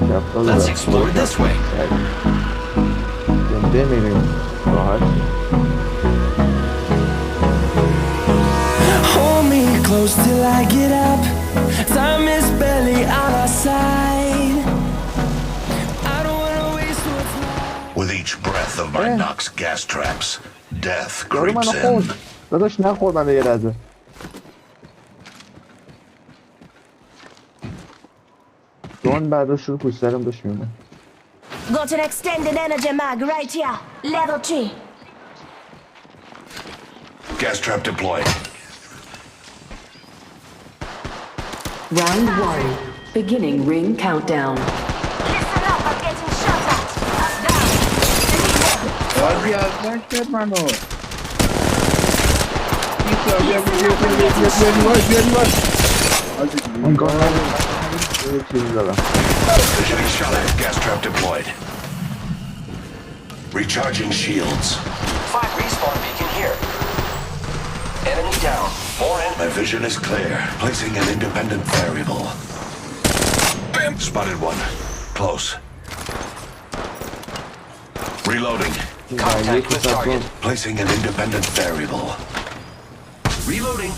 Let's explore this way. Hold me close till I get up. Time is barely on our side. I don't wanna waste what's left. With each breath of my Nox gas traps, death creeps in. داداش نخوردم یه لحظه. دون بعد رو شروع پوست دارم داشت میونه. Got an extended energy mag right here. Level 3. Gas trap deployed. Round 1. Beginning ring countdown. Listen up, I'm getting shot at. Down. بازی از نکرد منو Visioning shot at. Gas trap deployed. Recharging shields. 5 respawn beacon here. Enemy down. More enemy. My vision is clear. Placing an independent variable. Bam! Spotted one. Close. Reloading. Contact with target. Placing an independent variable. Reloading.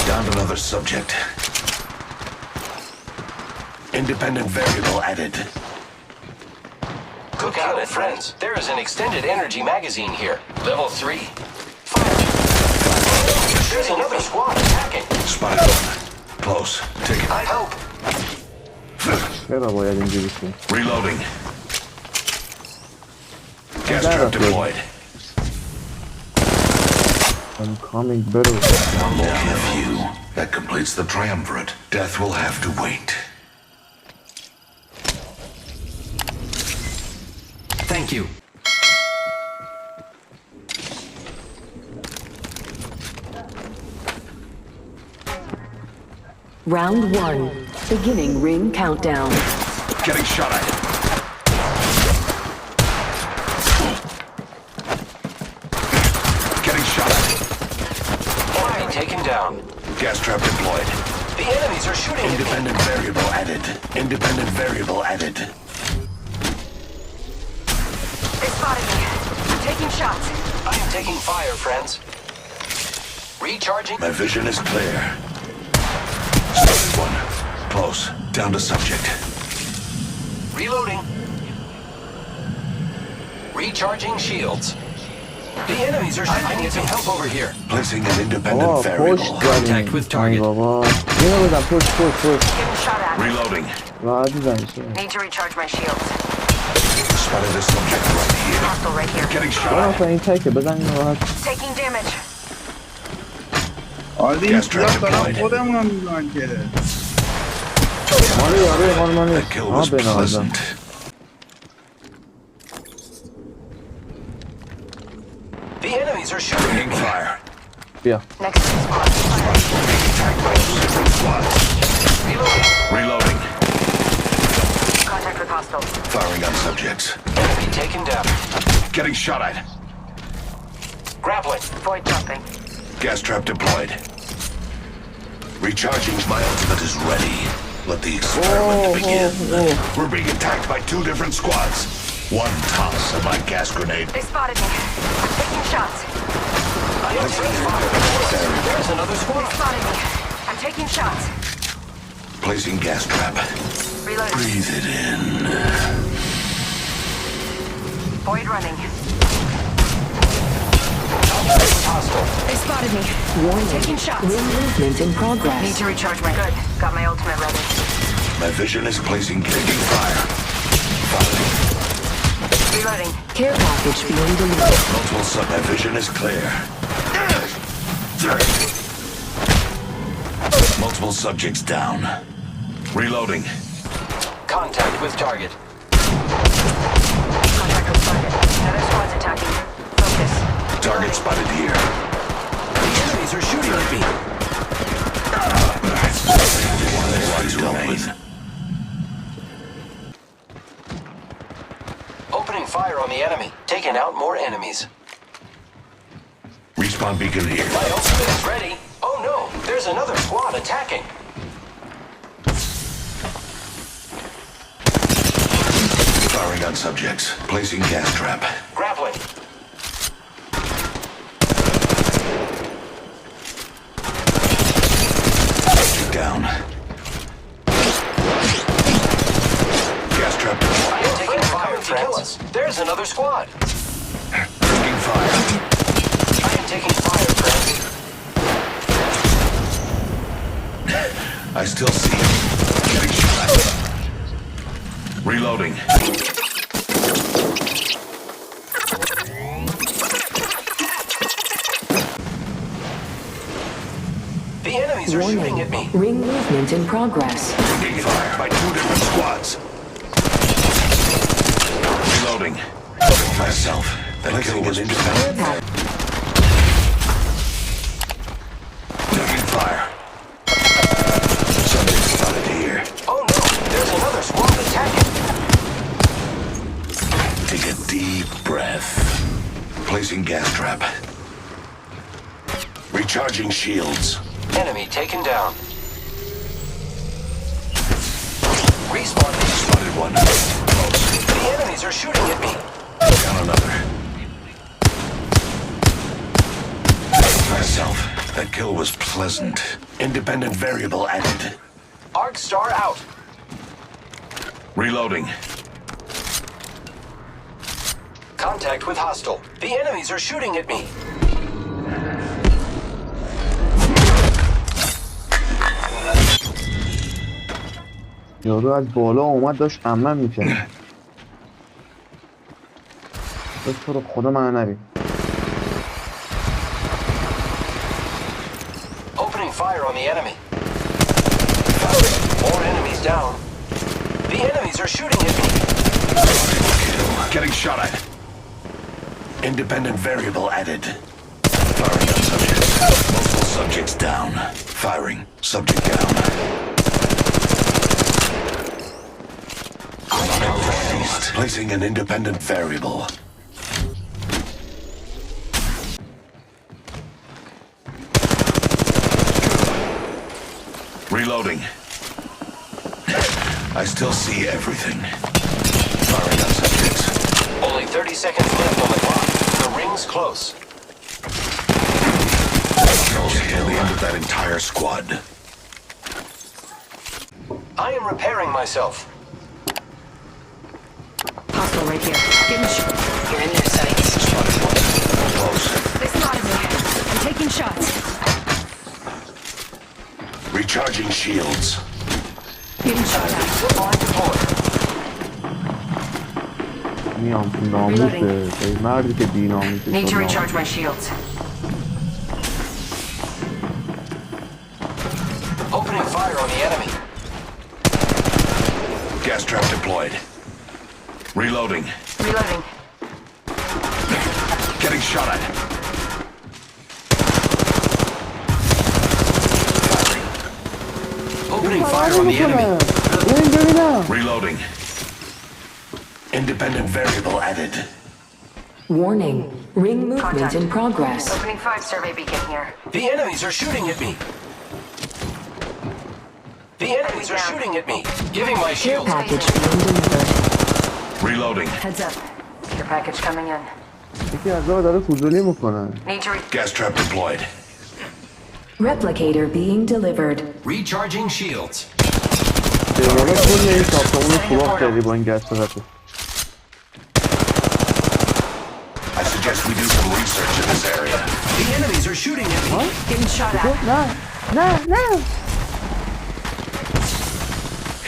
Downed another subject. Independent variable added. Look out, friends. There is an extended energy magazine here. Level 3. Fire. There's another squad attacking. Spotted one. Close. Take it. I hope. چرا باید اینجوری شه؟ Reloading. Gas trap deployed. I'm coming better. Only a few. That completes the triumvirate. Death will have to wait. Thank you. Round 1. Beginning ring countdown. Getting shot at. Getting shot at. Enemy taken down. Gas trap deployed. The enemies are shooting at me. Independent variable added. Independent variable added. They spotted me. I'm taking shots. I am taking fire, friends. Recharging. My vision is clear. Spotted one. Close. Down to subject. Reloading. Recharging shields. The enemies are shooting. I need some help over here. Placing an independent variable. Contact with target. بابا اینو بزن پشت Getting shot at. Reloading. راحت بزنشه Need to recharge my shields. Spotted a subject right here. Hostile right here. Getting shot برو at. اصلا این تکه بزن اینو راحت Taking damage. آردی این Gas trap سیاه دارم deployed. خودمون هم میزن که مالی آره مالی That kill was pleasant. The enemies are shooting. Bringing fire. بیا Next squad. Fire. Attacked by two different squads. Reloading. Reloading. Contact with hostiles. Firing on subjects. Enemy taken down. Getting shot at. Grappling. Void jumping. Gas trap deployed. Recharging. My ultimate is ready. Let the experiment begin. We're being attacked by two different squads. One toss of my gas grenade. They spotted me. I'm taking shots. I am taking fire. There's another They squad. spotted me. I'm taking shots. Placing gas trap. Reloading. Breathe it in. Void running. Hostile. They spotted me. Warning. Taking shots. Ring movement in progress. Need to recharge my... Good. Got my ultimate ready. My vision is placing taking fire. Firing. Reloading. Care package being delivered. Multiple sub. My vision is clear. Multiple subjects down. Reloading. Contact with target. Contact with target. Another squad's attacking. Focus. Target spotted here. The enemies are shooting at me. Dealt with. Opening fire on the enemy. Taking out more enemies. Respawn beacon here. My ultimate is ready. Oh no, there's another squad attacking. Firing on subjects. Placing gas trap. Grappling. Down. Gas trap I deployed. am taking fire, friends. There's another squad. Taking fire. I am taking fire, friends. I still see him. Getting shot. Reloading. The enemies are shooting at me. Ring movement in progress. Taking fire by 2 different squads. Reloading. Myself. That kill was independent. Taking fire. Subject spotted here. Oh no, there's another squad attacking. Take a deep breath. Placing gas trap. Recharging shields. Enemy taken down. Respawn. Spotted one. Close. The enemies are shooting at me. Down another. Myself. That kill was pleasant. Independent variable added. Arc Star out. Reloading. Contact with hostile. The enemies are shooting at me. یارو از بالا اومد داشت عمم میکرد. تو رو خدا من نبین. Opening fire on the enemy. More enemies down. The enemies are shooting at me. Getting shot at. Independent variable added. Firing on subjects. Multiple subjects down. Firing. Subject down. Placing an independent variable. Reloading. I still see everything. Firing on subjects. Only 30 seconds left on the clock. The ring's close. Near the end of that entire squad. I am repairing myself. Hostile right here. Give me shot. You're in their sights. Spotted one. Close. They spotted me. I'm taking shots. Recharging shields. Getting shot at. On deployed. میام ناموسه مردی که بی ناموسه. Need to recharge my shields. Opening fire on the enemy. Gas trap deployed. Reloading. Reloading. Getting shot at. Opening fire on the enemy. Reloading. Independent variable added. Warning. Ring movement in progress. Opening 5 survey beacon here. The enemies are shooting at me. The enemies are shooting at me. Giving my Care shields. package being delivered. Reloading. Heads up. Care package coming in. یکی از راه داره فضولی میکنن. Need to Gas trap deployed. Replicator being delivered. Recharging shields. دیوالا کل این ساختمون سوراخ کردی با این گس پرده. I suggest we do some research in this area. The enemies are shooting at me. getting shot at. نه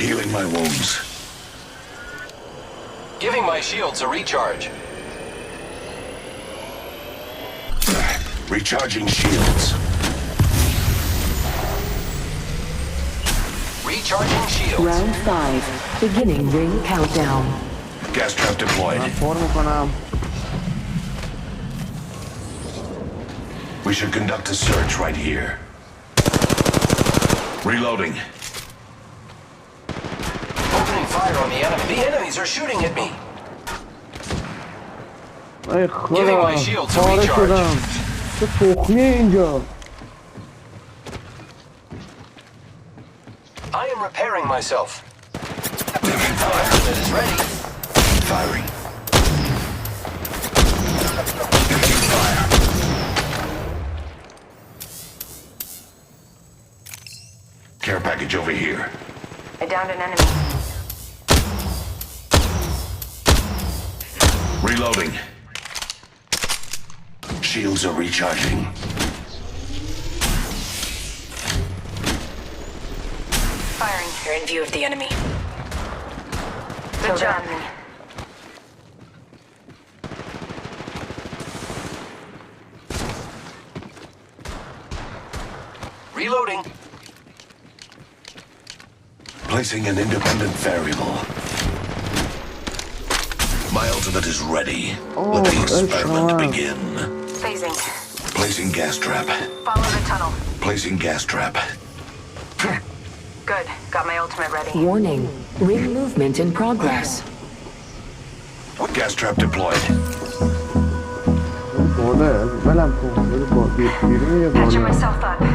Healing my wounds. Giving my shields a recharge. Recharging shields. Recharging shields. Round 5. Beginning ring countdown. Gas trap deployed. من پر میکنم. We should conduct a search right here. Reloading. Opening fire on the enemy. The enemies are shooting at me. ای Giving خدا my shields a پاره recharge. شدم چه تخمیه اینجا I am repairing myself. Our ultimate is ready. Firing. Fire. Care package over here. I downed an enemy. Reloading. Shields are recharging. Firing. You're in view of the enemy. Good job. Enemy. Reloading. Placing an independent variable. My ultimate is ready. Let the experiment begin. Phasing. Placing gas trap. Follow the tunnel. Placing gas trap. Good. Got my ultimate ready. Warning. Ring movement in progress. Gas trap deployed. باله ولم کن بیرون یه Patching باله myself up.